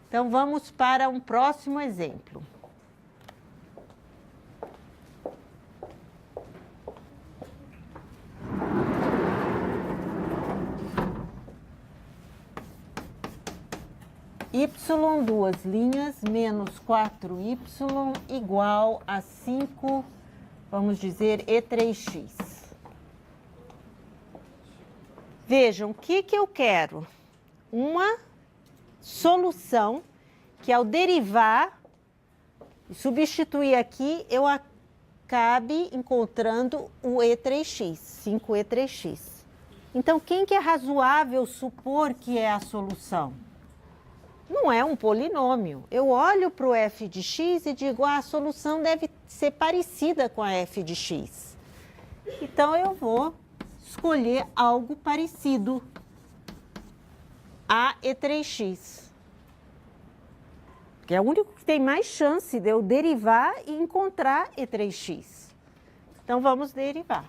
Então, vamos para um próximo exemplo. Y, duas linhas, menos 4y igual a 5, vamos dizer, E3x. Vejam, o que eu quero? Uma solução que ao derivar e substituir aqui, eu acabe encontrando o E3x, 5E3x. Então, quem que é razoável supor que é a solução? Não é um polinômio. Eu olho para o f de x e digo, a solução deve ser parecida com a f de x. Então, eu vou escolher algo parecido a E3x. Que é o único que tem mais chance de eu derivar e encontrar E3x. Então, vamos derivar.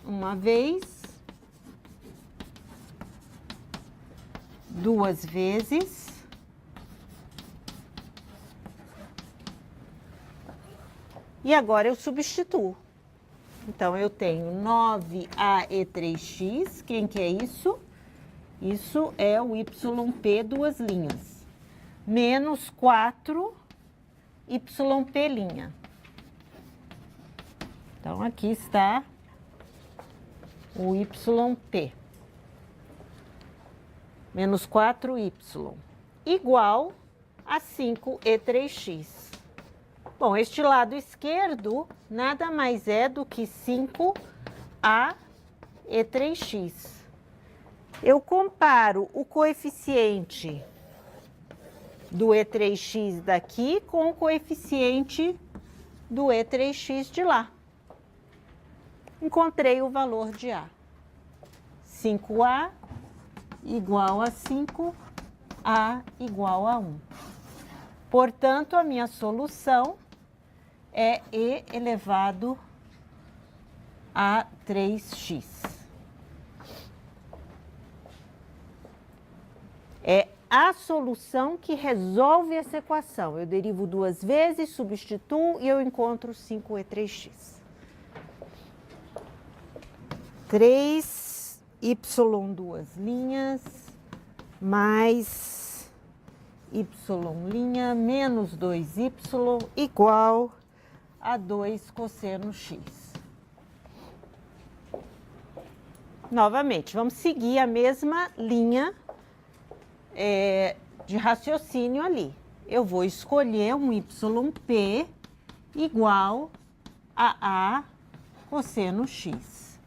Uma vez, duas vezes, e agora eu substituo. Então, eu tenho 9aE3x, quem que é isso? Isso é o YP, duas linhas, menos 4YP'. Então, aqui está o YP, menos 4Y, igual a 5E3x. Bom, este lado esquerdo nada mais é do que 5aE3x. Eu comparo o coeficiente do E3x daqui com o coeficiente do E3x de lá. Encontrei o valor de A. 5A igual a 5, A igual a 1. Portanto, a minha solução é E elevado a 3x. É a solução que resolve essa equação. Eu derivo duas vezes, substituo e eu encontro 5E3x. 3y duas linhas mais y' menos 2y igual a 2 cosseno x. Novamente, vamos seguir a mesma linha de raciocínio ali. Eu vou escolher um YP igual a A cosseno x.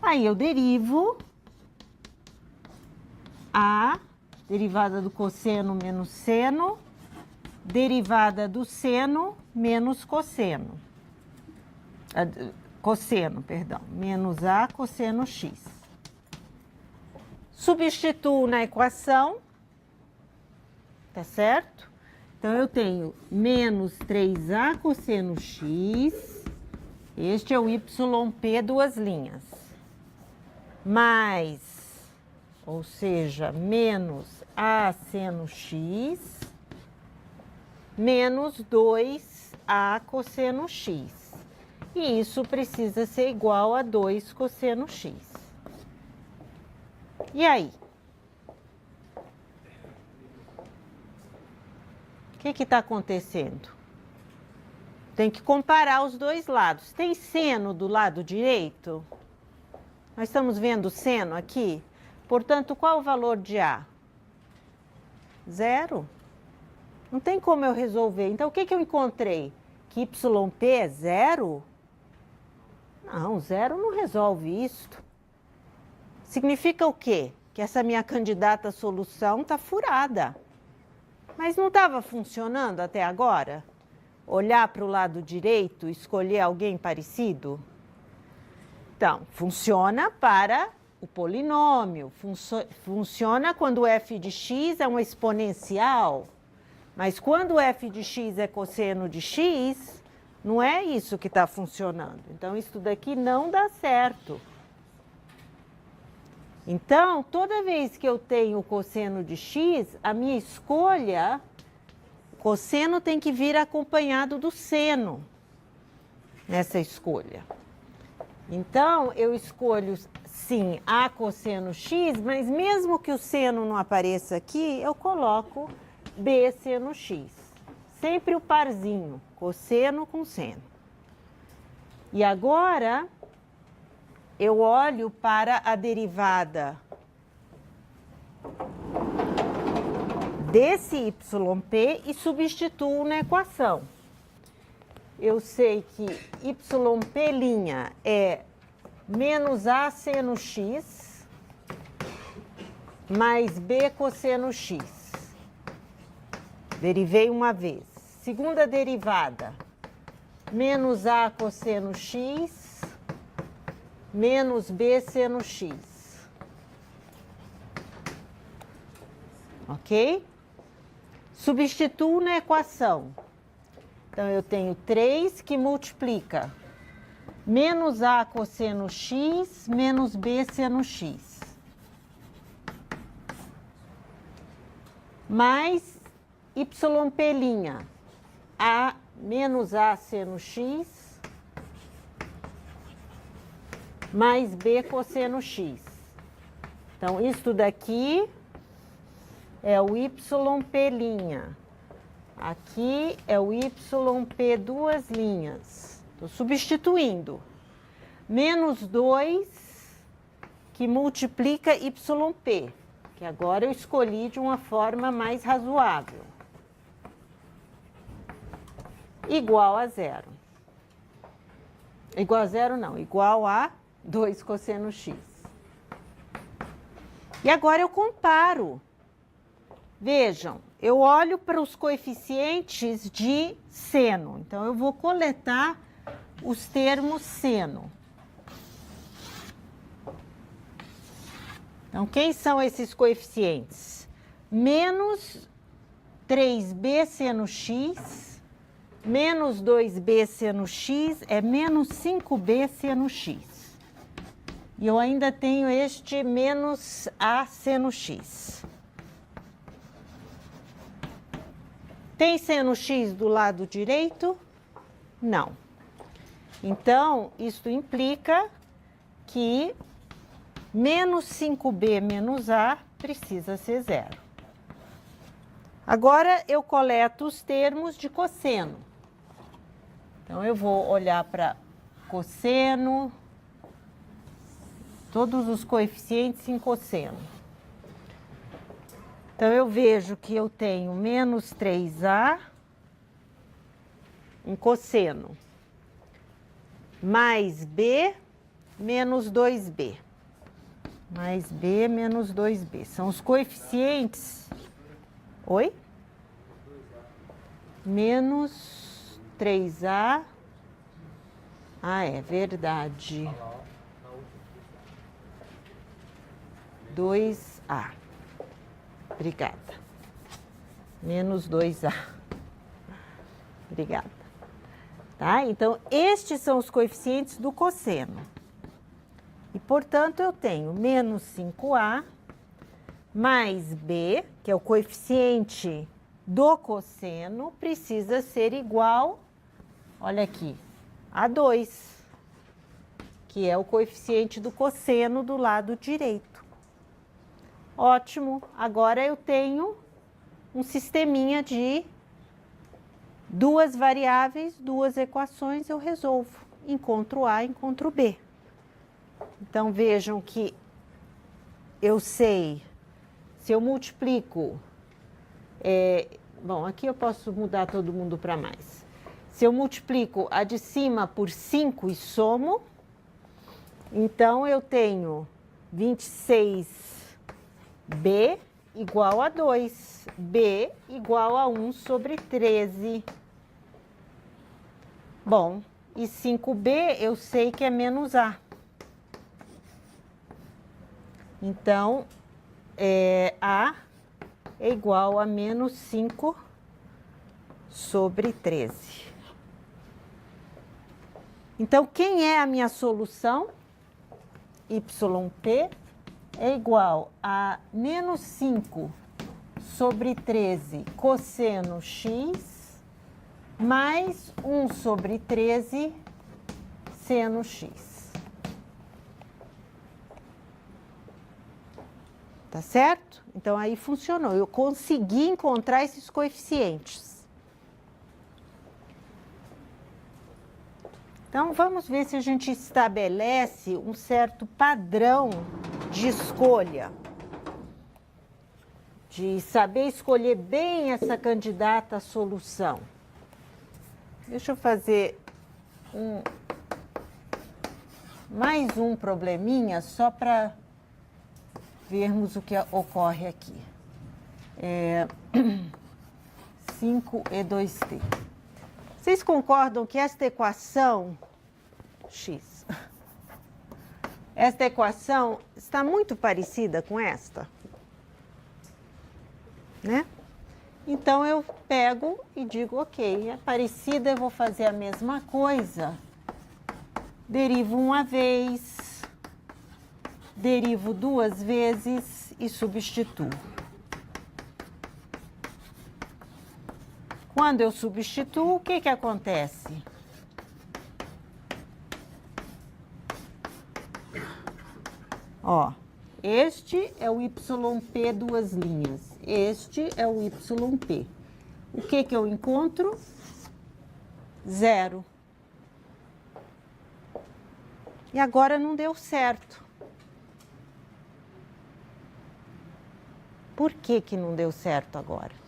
Aí eu derivo a derivada do cosseno menos seno, derivada do seno menos cosseno. Cosseno, perdão, menos A cosseno x. Substituo na equação, tá certo? Então, eu tenho menos 3A cosseno x, este é o YP duas linhas, mais, ou seja, menos A seno x, menos 2A cosseno x. E isso precisa ser igual a 2 cosseno x. E aí? O que está acontecendo? Tem que comparar os dois lados. Tem seno do lado direito? Nós estamos vendo seno aqui. Portanto, qual o valor de A? 0. Não tem como eu resolver. Então, o que eu encontrei? Que YP é 0? Não, 0 não resolve isto. Significa o quê? Que essa minha candidata à solução está furada. Mas não estava funcionando até agora? Olhar para o lado direito e escolher alguém parecido? Então, funciona para o polinômio, funciona quando o f de x é uma exponencial, mas quando o f de x é cosseno de x, não é isso que está funcionando. Então, isso daqui não dá certo. Então, toda vez que eu tenho o cosseno de x, a minha escolha, o cosseno tem que vir acompanhado do seno nessa escolha. Então, eu escolho, sim, A cosseno x, mas mesmo que o seno não apareça aqui, eu coloco B seno x. Sempre o parzinho, cosseno com seno. E agora, eu olho para a derivada desse YP e substituo na equação. Eu sei que YP' é menos A seno x mais B cosseno x. Derivei uma vez. Segunda derivada, menos A cosseno x menos B seno x. Ok? Substituo na equação. Então, eu tenho 3 que multiplica menos A cosseno x menos B seno x. Mais YP', A menos A seno x mais B cosseno x. Então, isto daqui é o YP'. Aqui é o YP duas linhas. Estou substituindo. Menos 2 que multiplica YP, que agora eu escolhi de uma forma mais razoável. Igual a zero. Igual a zero não, igual a 2 cosseno x. E agora eu comparo. Vejam, eu olho para os coeficientes de seno. Então, eu vou coletar os termos seno. Então, quem são esses coeficientes? Menos 3b seno x, menos 2b seno x é menos 5b seno x. E eu ainda tenho este menos a seno x. Tem seno x do lado direito? Não. Então, isso implica que menos 5b menos a precisa ser zero. Agora, eu coleto os termos de cosseno. Então, eu vou olhar para cosseno, todos os coeficientes em cosseno. Então, eu vejo que eu tenho menos 3a em cosseno, mais b menos 2b. Mais b menos 2b. São os coeficientes... Oi? Menos 3a. Ah, é verdade. 2a. Obrigada. Menos 2a. Obrigada. Tá? Então, estes são os coeficientes do cosseno. E, portanto, eu tenho menos 5a mais b, que é o coeficiente do cosseno, precisa ser igual, olha aqui, a 2, que é o coeficiente do cosseno do lado direito. Ótimo, agora eu tenho um sisteminha de duas variáveis, duas equações, eu resolvo. Encontro A, encontro B. Então, vejam que eu sei, se eu multiplico, bom, aqui eu posso mudar todo mundo para mais. Se eu multiplico a de cima por 5 e somo, então eu tenho 26b igual a 2, b igual a 1 sobre 13. Bom, e 5b eu sei que é menos a. Então, A é igual a menos 5 sobre 13. Então, quem é a minha solução? YP é igual a menos 5 sobre 13 cosseno x mais 1 sobre 13 seno x. Tá certo? Então, aí funcionou. Eu consegui encontrar esses coeficientes. Então, vamos ver se a gente estabelece um certo padrão de escolha. De saber escolher bem essa candidata à solução. Deixa eu fazer mais um probleminha só para vermos o que ocorre aqui. 5e2t. Vocês concordam que esta equação x, esta equação está muito parecida com esta? Né? Então, eu pego e digo, ok, é parecida, eu vou fazer a mesma coisa. Derivo uma vez, derivo duas vezes e substituo. Quando eu substituo, o que que acontece? Ó, este é o YP duas linhas, este é o YP. O que que eu encontro? Zero. E agora não deu certo. Por que que não deu certo agora?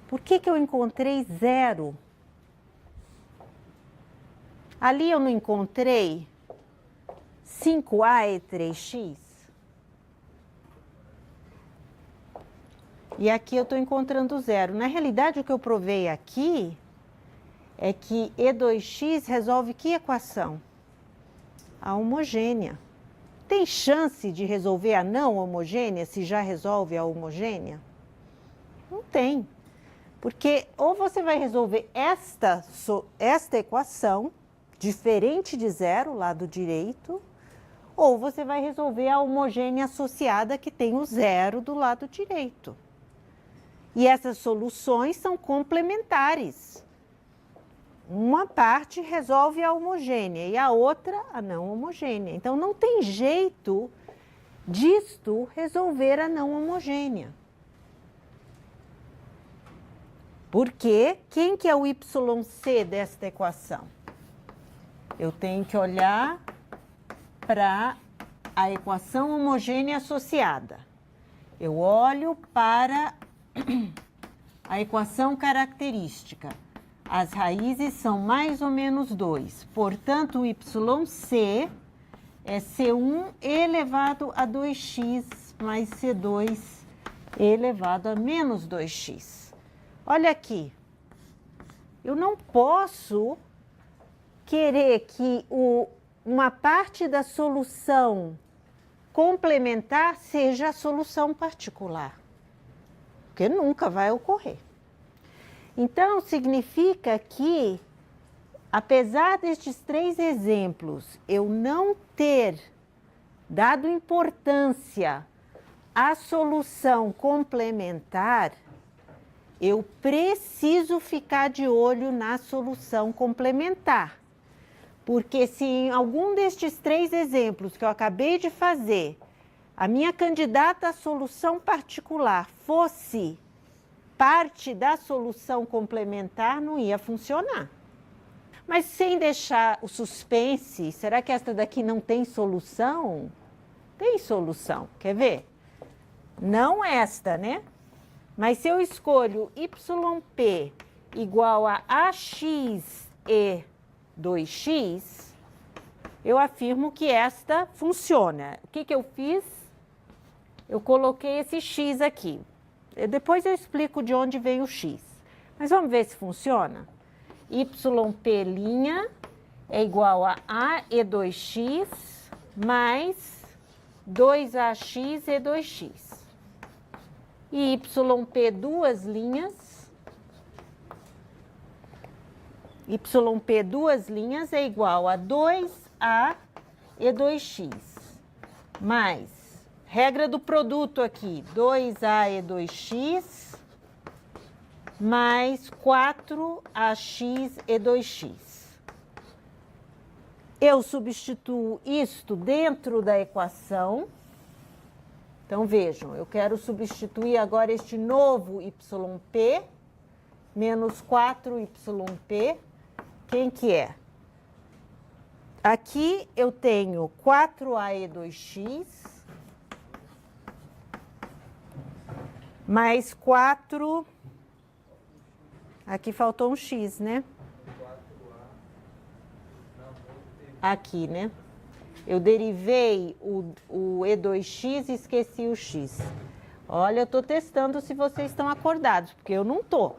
Por que que eu encontrei zero? Ali eu não encontrei 5a e 3x? E aqui eu estou encontrando zero. Na realidade, o que eu provei aqui é que E2x resolve que equação? A homogênea. Tem chance de resolver a não homogênea se já resolve a homogênea? Não tem. Porque ou você vai resolver esta equação, diferente de zero, lado direito, ou você vai resolver a homogênea associada que tem o zero do lado direito. E essas soluções são complementares. Uma parte resolve a homogênea e a outra a não homogênea. Então, não tem jeito disto resolver a não homogênea. Porque quem que é o YC desta equação? Eu tenho que olhar para a equação homogênea associada. Eu olho para a equação característica. As raízes são mais ou menos 2. Portanto, o YC é C1 elevado a 2x mais C2 elevado a menos 2x. Olha aqui. Eu não posso querer que uma parte da solução complementar seja a solução particular. Porque nunca vai ocorrer. Então, significa que, apesar destes três exemplos, eu não ter dado importância à solução complementar, eu preciso ficar de olho na solução complementar. Porque se em algum destes três exemplos que eu acabei de fazer, a minha candidata à solução particular fosse parte da solução complementar, não ia funcionar. Mas sem deixar o suspense, será que esta daqui não tem solução? Tem solução, quer ver? Não esta, né? Mas se eu escolho YP igual a AX e 2x, eu afirmo que esta funciona. O que que eu fiz? Eu coloquei esse x aqui. Depois eu explico de onde vem o x. Mas vamos ver se funciona? YP' é igual a E2x mais 2AX E2x. E YP duas linhas, YP duas linhas é igual a 2 4A e 2x, mais, regra do produto aqui, 2A e 2x, mais 4AX e 2x. Eu substituo isto dentro da equação. Então, vejam, eu quero substituir agora este novo YP, menos 4YP, quem que é? Aqui eu tenho 4A2x, mais 4, aqui faltou um x, né? Aqui, né? Eu derivei o E2x e esqueci o x. Olha, eu estou testando se vocês estão acordados, porque eu não estou.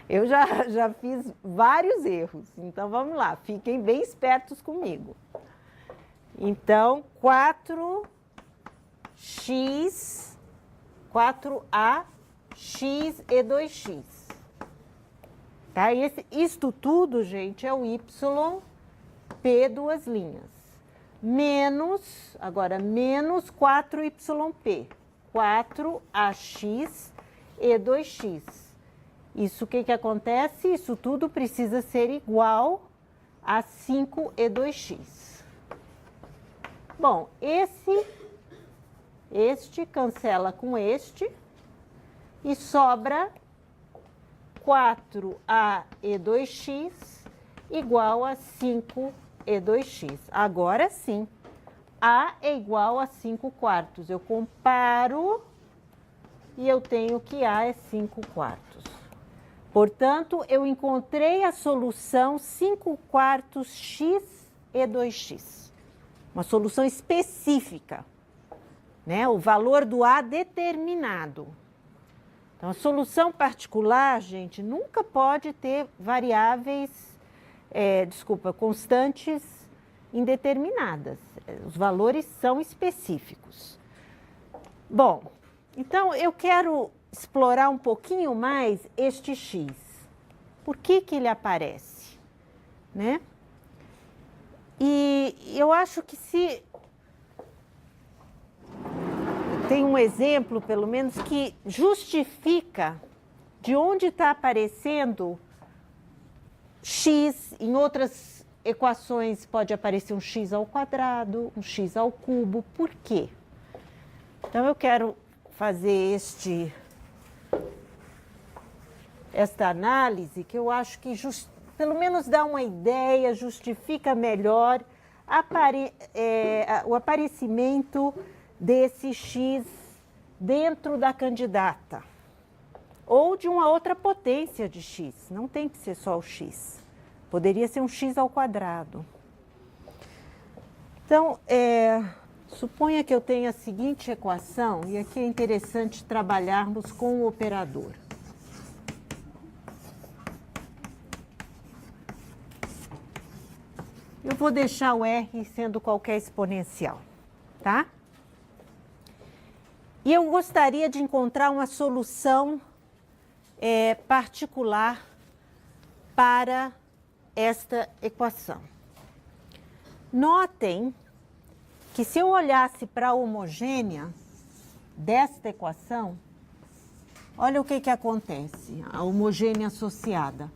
Eu já fiz vários erros. Então, vamos lá, fiquem bem espertos comigo. Então, 4x, 4A, x e 2x. Tá? Isto tudo, gente, é o YP duas linhas. Menos, agora, menos 4YP. 4AX e 2x. Isso, o que acontece? Isso tudo precisa ser igual a 5E2x. Bom, este cancela com este e sobra 4A2x igual a 5E2x. Agora sim, A é igual a 5/4. Eu comparo e eu tenho que A é 5/4. Portanto, eu encontrei a solução 5/4 x e 2x. Uma solução específica, né? O valor do A determinado. Então, a solução particular, gente, nunca pode ter variáveis, constantes indeterminadas. Os valores são específicos. Bom, então eu quero explorar um pouquinho mais este x. Por que ele aparece, né? E eu acho que tem um exemplo, pelo menos, que justifica de onde está aparecendo x. Em outras equações pode aparecer um x ao quadrado, um x ao cubo. Por quê? Então, eu quero fazer esta análise, que eu acho que pelo menos dá uma ideia, justifica melhor o aparecimento desse x dentro da candidata, ou de uma outra potência de x, não tem que ser só o x, poderia ser um x ao quadrado. Então, suponha que eu tenha a seguinte equação, e aqui é interessante trabalharmos com o operador. Eu vou deixar o R sendo qualquer exponencial, tá? E eu gostaria de encontrar uma solução particular para esta equação. Notem que se eu olhasse para a homogênea desta equação, olha o que acontece, a homogênea associada.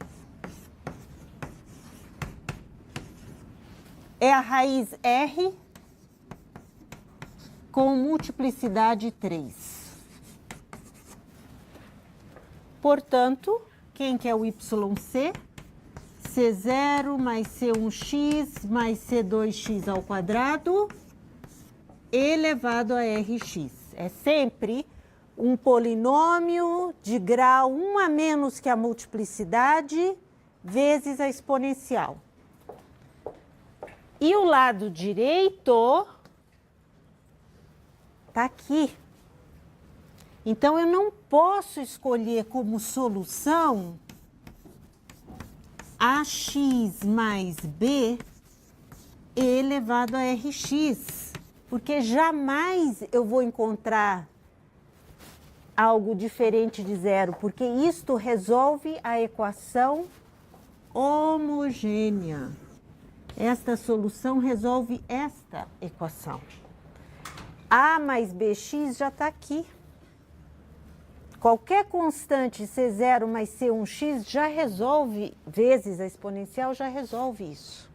É a raiz R com multiplicidade 3. Portanto, quem que é o YC? C0 mais C1x mais C2x ao quadrado elevado a Rx. É sempre um polinômio de grau 1 a menos que a multiplicidade vezes a exponencial. E o lado direito está aqui. Então, eu não posso escolher como solução ax mais b elevado a Rx, porque jamais eu vou encontrar algo diferente de zero, porque isto resolve a equação homogênea. Esta solução resolve esta equação. A mais bx já está aqui. Qualquer constante C0 mais C1x já resolve, vezes a exponencial, já resolve isso.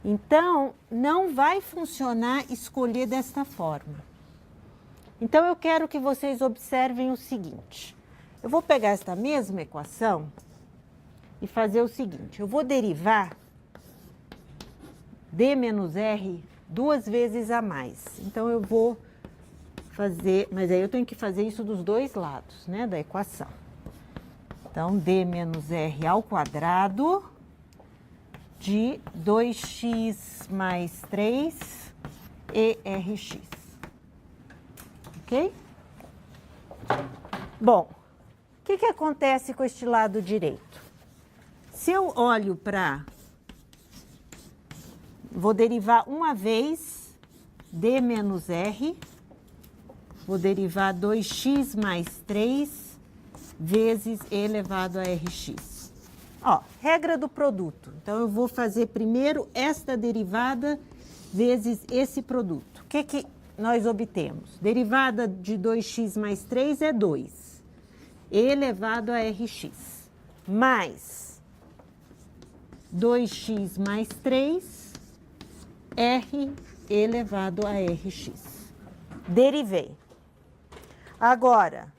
Então, não vai funcionar escolher desta forma. Então, eu quero que vocês observem o seguinte. Eu vou pegar esta mesma equação e fazer o seguinte. Eu vou derivar d menos r duas vezes a mais. Então, eu vou fazer, mas aí eu tenho que fazer isso dos dois lados, né, da equação. Então, d menos r ao quadrado de 2x mais 3 ERX. Ok? Bom, o que acontece com este lado direito? Se eu olho para... Vou derivar uma vez d menos r, vou derivar 2x mais 3 vezes e elevado a rx. Ó, regra do produto. Então, eu vou fazer primeiro esta derivada vezes esse produto. O que nós obtemos? Derivada de 2x mais 3 é 2, elevado a rx, mais 2x mais 3, r elevado a rx. Derivei. Agora,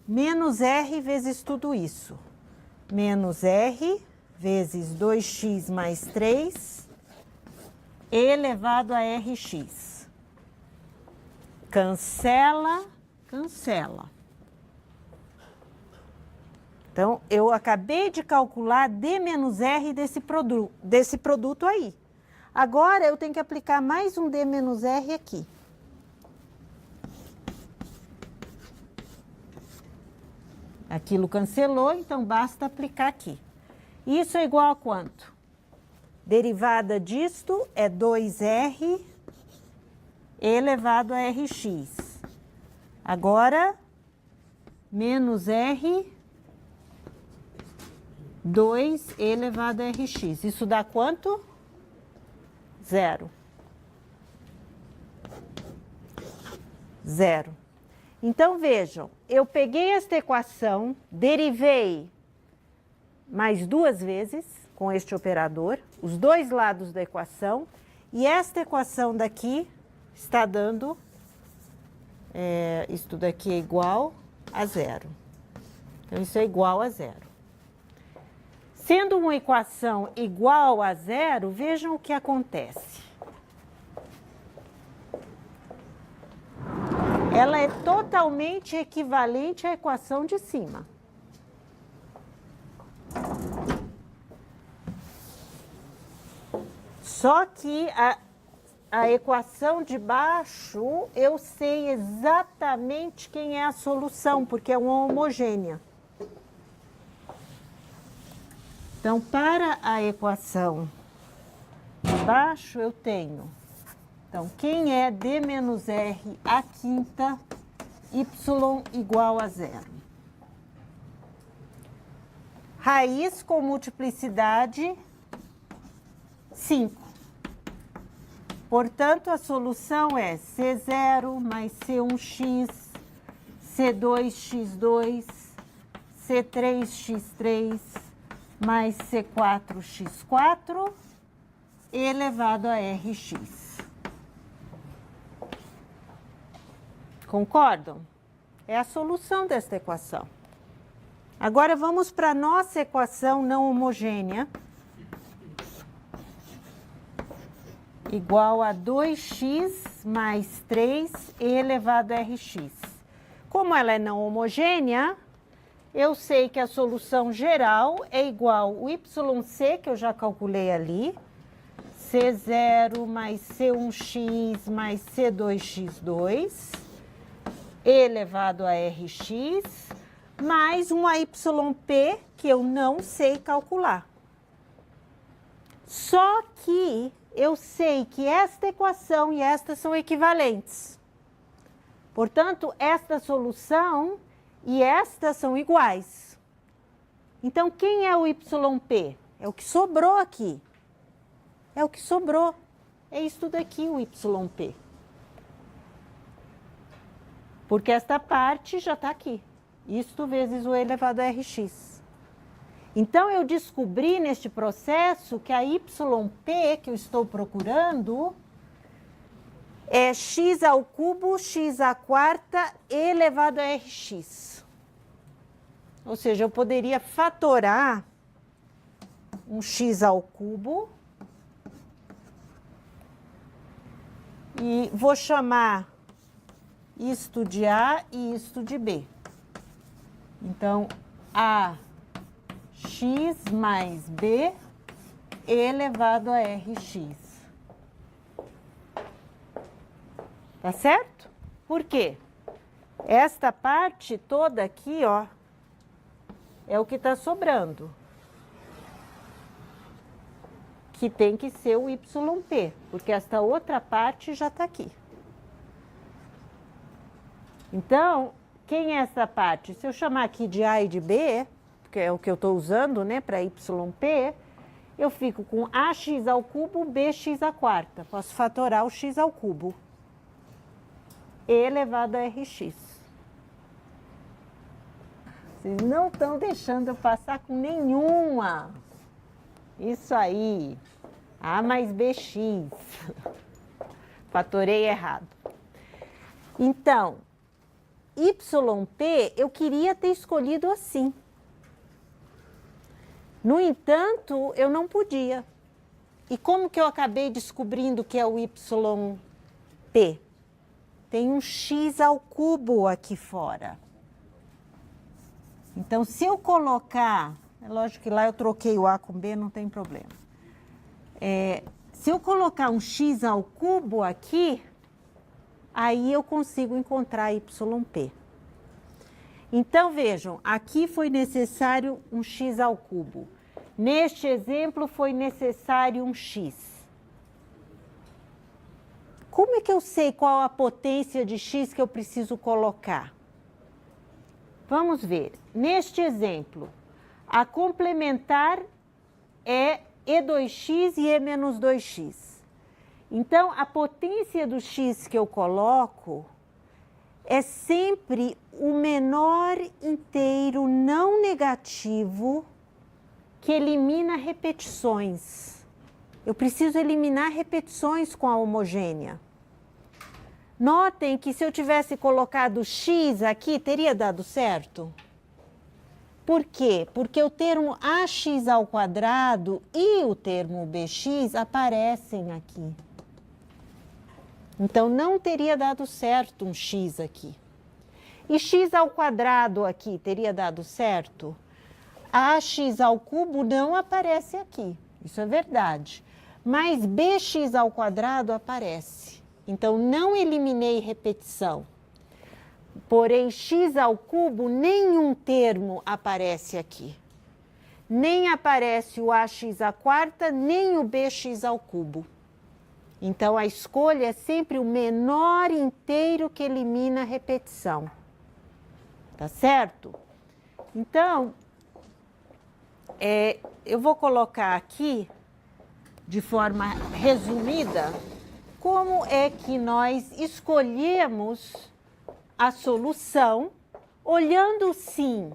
menos r vezes tudo isso. Menos r vezes 2x mais 3 elevado a rx. Cancela, cancela. Então, eu acabei de calcular d menos r desse produto aí. Agora, eu tenho que aplicar mais um d menos r aqui. Aquilo cancelou, então basta aplicar aqui. Isso é igual a quanto? Derivada disto é 2r elevado a rx. Agora, menos r, 2 elevado a rx. Isso dá quanto? 0. 0. Então, vejam, eu peguei esta equação, derivei mais duas vezes com este operador, os dois lados da equação, e esta equação daqui está dando, isto daqui é igual a 0. Então, isso é igual a 0. Sendo uma equação igual a 0, vejam o que acontece. Ela é totalmente equivalente à equação de cima. Só que a equação de baixo, eu sei exatamente quem é a solução, porque é uma homogênea. Então, para a equação de baixo, eu tenho... Então, quem é d menos r à quinta, y igual a 0? Raiz com multiplicidade, 5. Portanto, a solução é C0 mais C1x, C2x2, C3x3 mais C4x4 elevado a rx. Concordam? É a solução desta equação. Agora, vamos para a nossa equação não homogênea, igual a 2x mais 3 elevado a rx. Como ela é não homogênea, eu sei que a solução geral é igual ao YC, que eu já calculei ali, C0 mais C1x mais C2x2, elevado a rx, mais um AYP, que eu não sei calcular. Só que eu sei que esta equação e esta são equivalentes. Portanto, esta solução e esta são iguais. Então, quem é o YP? É o que sobrou aqui. É o que sobrou. É isso daqui, o YP. Porque esta parte já está aqui. Isto vezes o elevado a Rx. Então, eu descobri neste processo que a YP que eu estou procurando é x ao cubo, x à quarta elevado a Rx. Ou seja, eu poderia fatorar um x ao cubo e vou chamar isto de A e isto de B. Então, AX mais B elevado a Rx. Tá certo? Por quê? Esta parte toda aqui, ó, é o que está sobrando. Que tem que ser o YP, porque esta outra parte já está aqui. Então, quem é essa parte? Se eu chamar aqui de A e de B, que é o que eu estou usando, né, para YP, eu fico com AX ao cubo, BX à quarta. Posso fatorar o x ao cubo. Elevado a Rx. Vocês não estão deixando eu passar com nenhuma. Isso aí. A mais BX. Fatorei errado. Então, YP eu queria ter escolhido assim. No entanto, eu não podia. E como que eu acabei descobrindo que é o YP? Tem um x ao cubo aqui fora. Então, se eu colocar... É lógico que lá eu troquei o A com B, não tem problema. Se eu colocar um x ao cubo aqui, aí eu consigo encontrar YP. Então, vejam, aqui foi necessário um x ao cubo. Neste exemplo, foi necessário um x. Como é que eu sei qual a potência de x que eu preciso colocar? Vamos ver. Neste exemplo, a complementar é E2x e E menos 2x. Então, a potência do x que eu coloco é sempre o menor inteiro não negativo que elimina repetições. Eu preciso eliminar repetições com a homogênea. Notem que se eu tivesse colocado x aqui, teria dado certo? Por quê? Porque o termo ax ao quadrado e o termo bx aparecem aqui. Então, não teria dado certo um x aqui. E x ao quadrado aqui, teria dado certo? Ax ao cubo não aparece aqui, isso é verdade. Mas bx ao quadrado aparece. Então, não eliminei repetição. Porém, x ao cubo, nenhum termo aparece aqui. Nem aparece o ax à quarta, nem o bx ao cubo. Então, a escolha é sempre o menor inteiro que elimina a repetição. Tá certo? Então, eu vou colocar aqui, de forma resumida, como é que nós escolhemos a solução, olhando sim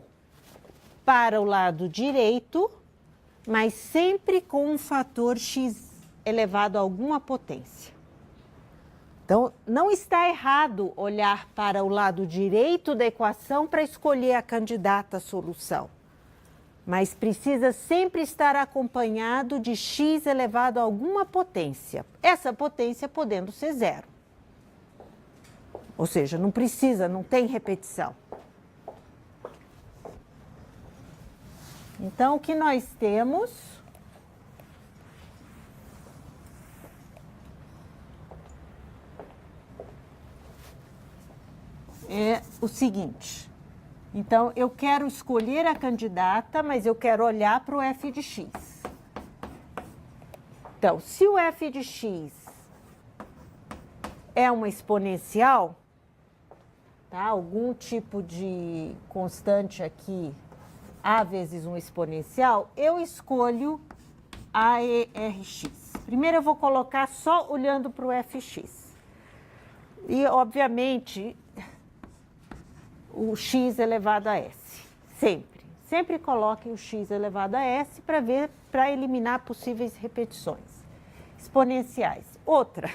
para o lado direito, mas sempre com um fator x elevado a alguma potência. Então, não está errado olhar para o lado direito da equação para escolher a candidata à solução, mas precisa sempre estar acompanhado de x elevado a alguma potência, essa potência podendo ser zero. Ou seja, não precisa, não tem repetição. Então, o que nós temos é o seguinte. Então, eu quero escolher a candidata, mas eu quero olhar para o f de x. Então, se o f de x é uma exponencial, tá? Algum tipo de constante aqui, a vezes um exponencial, eu escolho AERX. Primeiro eu vou colocar só olhando para o FX. E, obviamente, o x elevado a s. Sempre. Sempre coloque o x elevado a s para eliminar possíveis repetições exponenciais. Outra,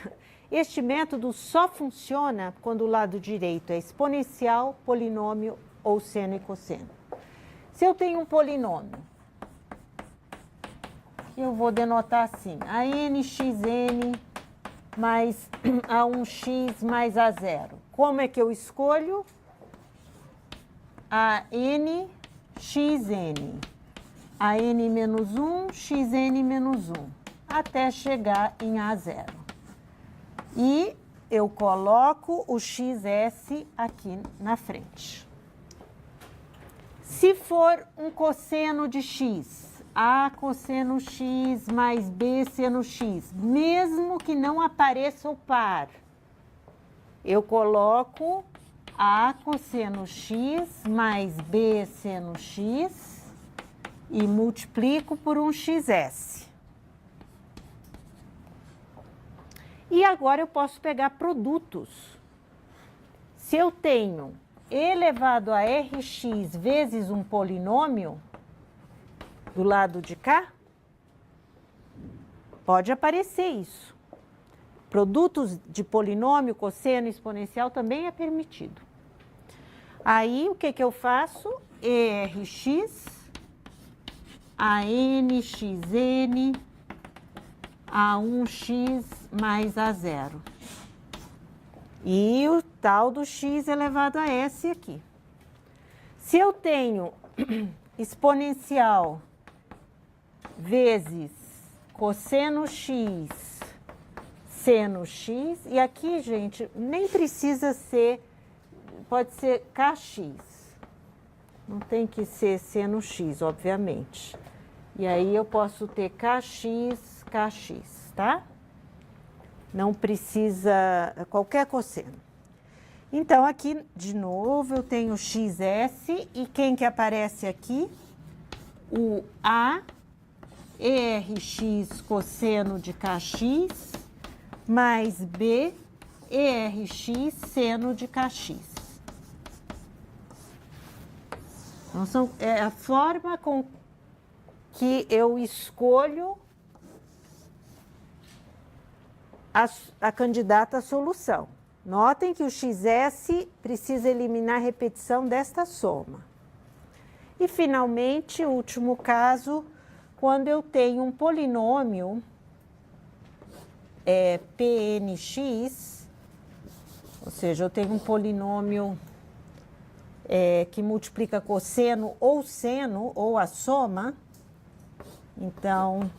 este método só funciona quando o lado direito é exponencial, polinômio ou seno e cosseno. Se eu tenho um polinômio, eu vou denotar assim, a nxn mais a1x mais a0. Como é que eu escolho? A n xn, a n menos 1, xn menos 1, até chegar em A0. E eu coloco o xs aqui na frente. Se for um cosseno de x, A cosseno x mais B seno x, mesmo que não apareça o par, eu coloco A cosseno x mais B seno x e multiplico por um xs. E agora eu posso pegar produtos. Se eu tenho e elevado a rx vezes um polinômio, do lado de cá, pode aparecer isso. Produtos de polinômio, cosseno, exponencial também é permitido. Aí, o que eu faço? ERX, ANXN, A1x mais A0. E o tal do x elevado a s aqui. Se eu tenho exponencial vezes cosseno x, seno x, e aqui, gente, nem precisa ser, pode ser kx, não tem que ser seno x, obviamente. E aí eu posso ter kx, tá? Não precisa qualquer cosseno. Então, aqui, de novo, eu tenho xs, e quem que aparece aqui? O A ERX cosseno de kx mais B ERX seno de kx. Então, é a forma com que eu escolho a candidata à solução. Notem que o xs precisa eliminar a repetição desta soma. E, finalmente, o último caso, quando eu tenho um polinômio Pnx, ou seja, eu tenho um polinômio que multiplica cosseno ou seno, ou a soma, então,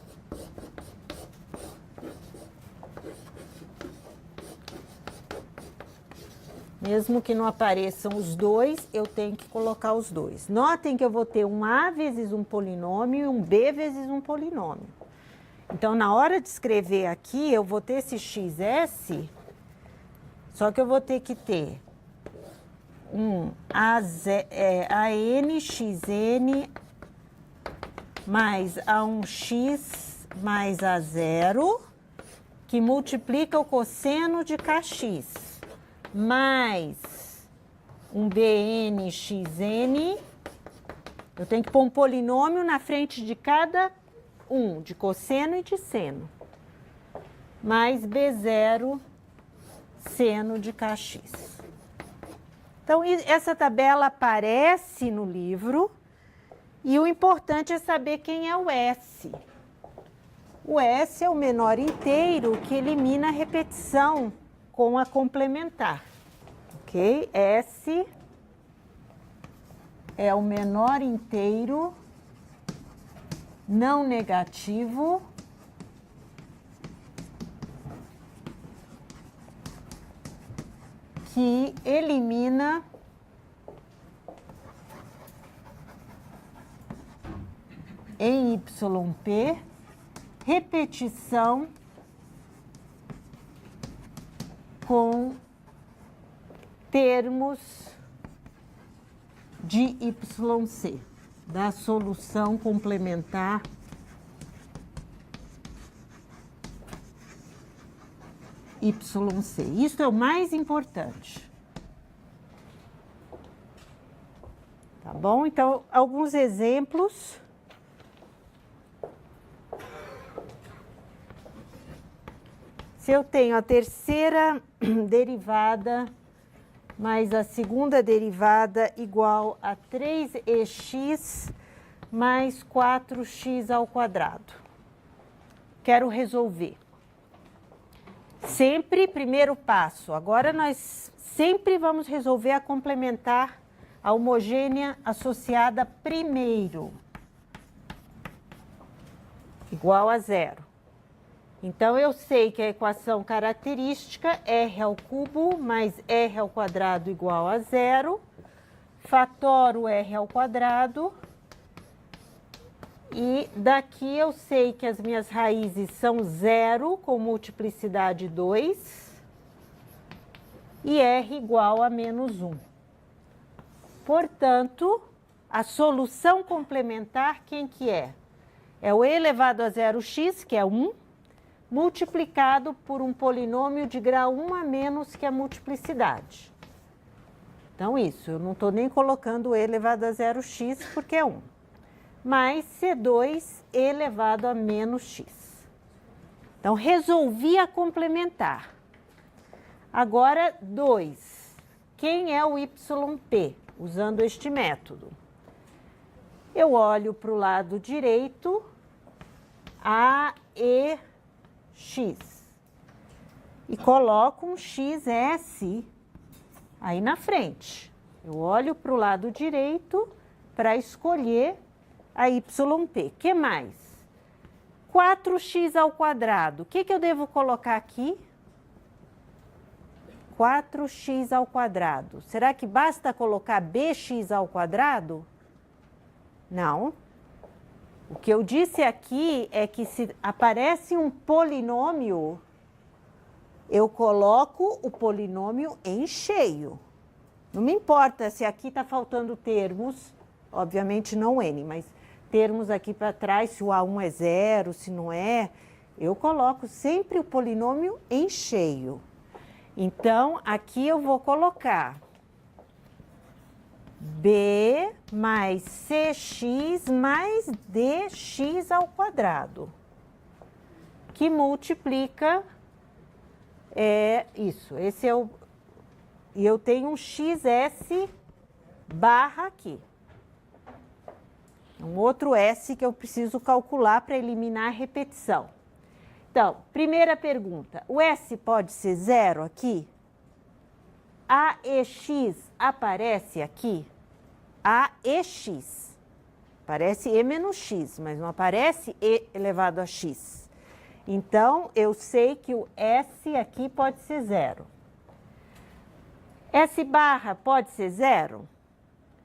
mesmo que não apareçam os dois, eu tenho que colocar os dois. Notem que eu vou ter um A vezes um polinômio e um B vezes um polinômio. Então, na hora de escrever aqui, eu vou ter esse xs, só que eu vou ter que ter um ANXN mais A1x mais A0, que multiplica o cosseno de kx, mais um BNXN, eu tenho que pôr um polinômio na frente de cada um, de cosseno e de seno, mais B0 seno de kx. Então, essa tabela aparece no livro e o importante é saber quem é o S. O S é o menor inteiro que elimina a repetição com a complementar, ok? S é o menor inteiro não negativo que elimina em YP repetição com termos de YC, da solução complementar YC. Isso é o mais importante. Tá bom? Então, alguns exemplos. Se eu tenho a terceira derivada mais a segunda derivada igual a 3x mais 4x ao quadrado. Quero resolver. Sempre primeiro passo. Agora nós sempre vamos resolver a complementar a homogênea associada primeiro. Igual a zero. Então, eu sei que a equação característica R ao cubo mais R ao quadrado igual a zero. Fatoro R ao quadrado. E daqui eu sei que as minhas raízes são zero com multiplicidade 2. E R igual a menos 1. Portanto, a solução complementar, quem que é? É o e elevado a 0x, que é 1, multiplicado por um polinômio de grau 1 a menos que a multiplicidade. Então, isso, eu não estou nem colocando e elevado a 0x, porque é 1. Mais C2 e elevado a menos x. Então, resolvi a complementar. Agora, 2. Quem é o YP? Usando este método. Eu olho para o lado direito, A, E, X. E coloco um XS aí na frente. Eu olho para o lado direito para escolher a YP. Que mais? 4x ao quadrado. O que eu devo colocar aqui? 4x ao quadrado. Será que basta colocar bx ao quadrado? Não. O que eu disse aqui é que se aparece um polinômio, eu coloco o polinômio em cheio. Não me importa se aqui está faltando termos, obviamente não N, mas termos aqui para trás, se o A1 é zero, se não é, eu coloco sempre o polinômio em cheio. Então, aqui eu vou colocar B mais CX mais DX ao quadrado, que multiplica, isso, esse é o, e eu tenho um XS barra aqui. Um outro S que eu preciso calcular para eliminar a repetição. Então, primeira pergunta, o S pode ser zero aqui? AEX aparece aqui? AEX. Aparece E menos X, mas não aparece E elevado a X. Então, eu sei que o S aqui pode ser zero. S barra pode ser zero?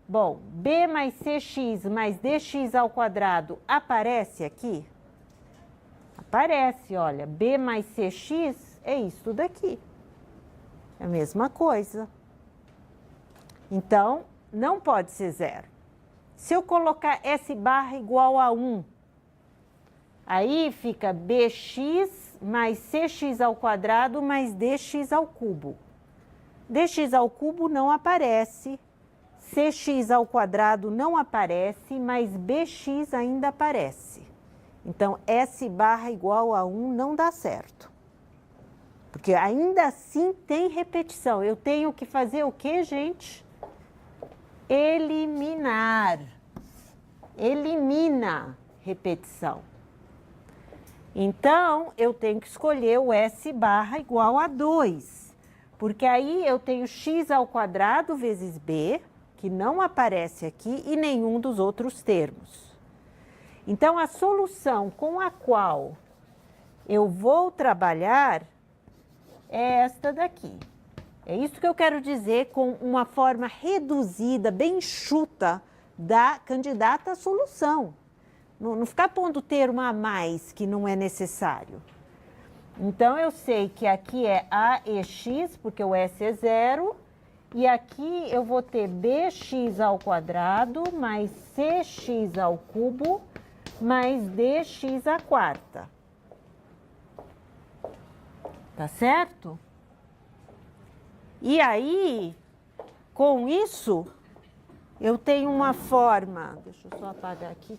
Bom, B mais CX mais DX ao quadrado aparece aqui? Aparece, olha, B mais CX é isso daqui. É a mesma coisa. Então, não pode ser zero. Se eu colocar S barra igual a 1, aí fica BX mais CX ao quadrado mais DX ao cubo. DX ao cubo não aparece, CX ao quadrado não aparece, mas BX ainda aparece. Então, S barra igual a 1 não dá certo. Porque ainda assim tem repetição. Eu tenho que fazer o quê, gente? Eliminar. Elimina repetição. Então, eu tenho que escolher o S barra igual a 2. Porque aí eu tenho x ao quadrado vezes b, que não aparece aqui, e nenhum dos outros termos. Então, a solução com a qual eu vou trabalhar é esta daqui. É isso que eu quero dizer com uma forma reduzida, bem enxuta, da candidata à solução. Não ficar pondo termo a mais que não é necessário. Então, eu sei que aqui é AEX, porque o S é zero, e aqui eu vou ter BX ao quadrado mais CX ao cubo mais DX à quarta. Tá certo? E aí, com isso, eu tenho uma forma, deixa eu só apagar aqui,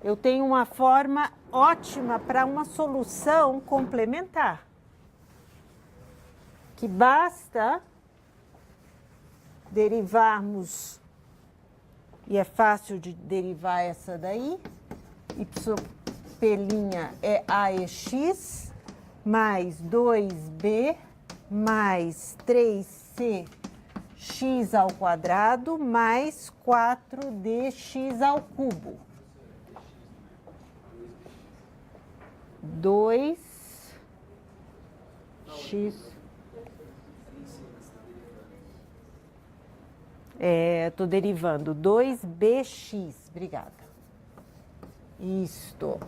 eu tenho uma forma ótima para uma solução complementar, que basta derivarmos, e é fácil de derivar essa daí, y'P' é AEX, mais 2B, mais 3C x ao quadrado mais 4dx ao cubo. 2x. Estou derivando 2bx. Obrigada. Isto.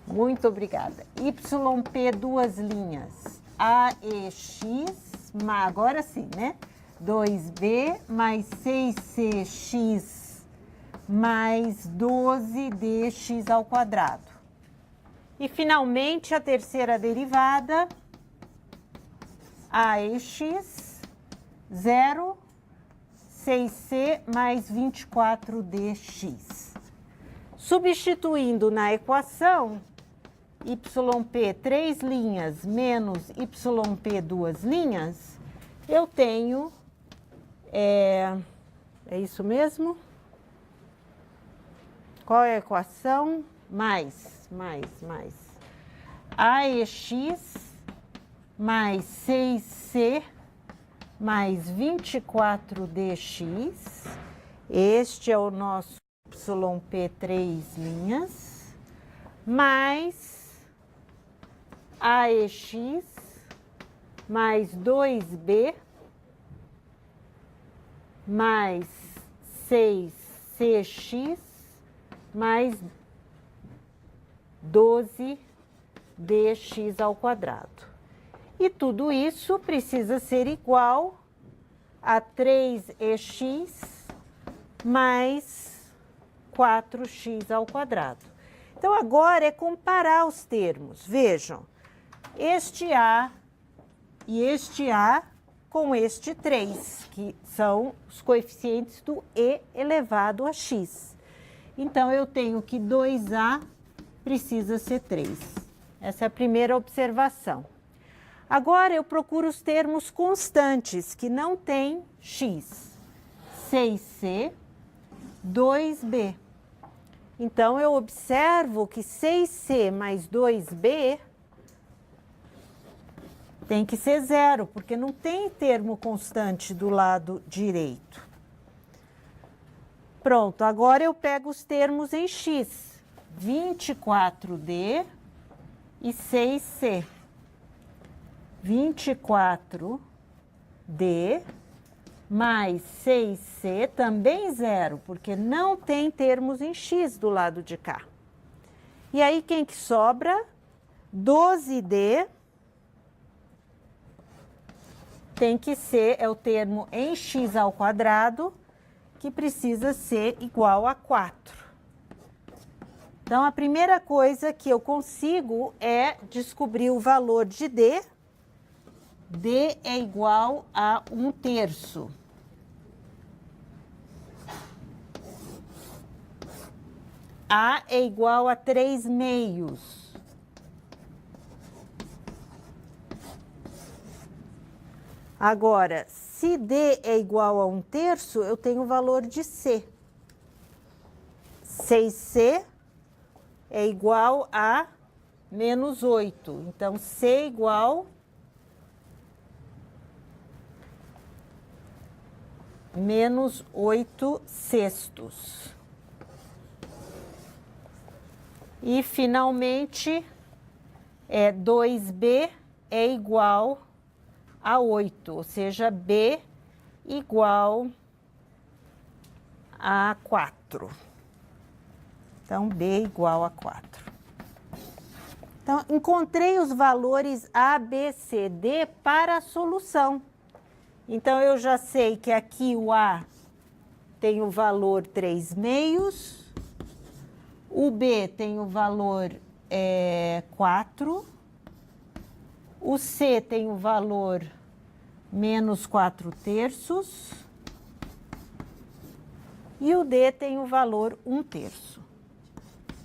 Muito obrigada. YP, duas linhas. AEX, agora sim, né? 2B mais 6CX mais 12dx ao quadrado. E, finalmente, a terceira derivada, AEX, 0, 6C mais 24dx. Substituindo na equação, YP 3 linhas menos YP 2 linhas, eu tenho, é isso mesmo? Qual é a equação? Mais. AEX mais 6C mais 24dx. Este é o nosso YP 3 linhas, mais AEX mais 2B mais 6CX mais 12dx ao quadrado. E tudo isso precisa ser igual a 3EX mais 4x ao quadrado. Então, agora é comparar os termos. Vejam, este A e este A com este 3, que são os coeficientes do E elevado a x. Então, eu tenho que 2A precisa ser 3. Essa é a primeira observação. Agora, eu procuro os termos constantes, que não têm x. 6C, 2B. Então, eu observo que 6C mais 2B tem que ser 0, porque não tem termo constante do lado direito. Pronto, agora eu pego os termos em x. 24D e 6C. 24D mais 6C, também 0, porque não tem termos em x do lado de cá. E aí, quem que sobra? 12D tem que ser, é o termo em x ao quadrado, que precisa ser igual a 4. Então, a primeira coisa que eu consigo é descobrir o valor de D. D é igual a 1/3. A é igual a 3/2. Agora, se D é igual a 1/3, eu tenho o valor de C. 6C é igual a menos 8. Então, C é igual a menos 8/6. E, finalmente, 2B é igual a 8, ou seja, B igual a 4. Então, B igual a 4. Então, encontrei os valores A, B, C, D para a solução. Então, eu já sei que aqui o A tem o valor 3/2, o B tem o valor 4 O C tem o valor menos 4/3. E o D tem o valor 1/3.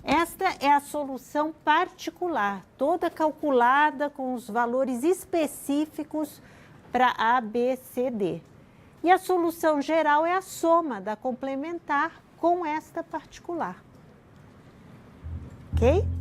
Esta é a solução particular, toda calculada com os valores específicos para A, B, C, D. E a solução geral é a soma da complementar com esta particular. Ok?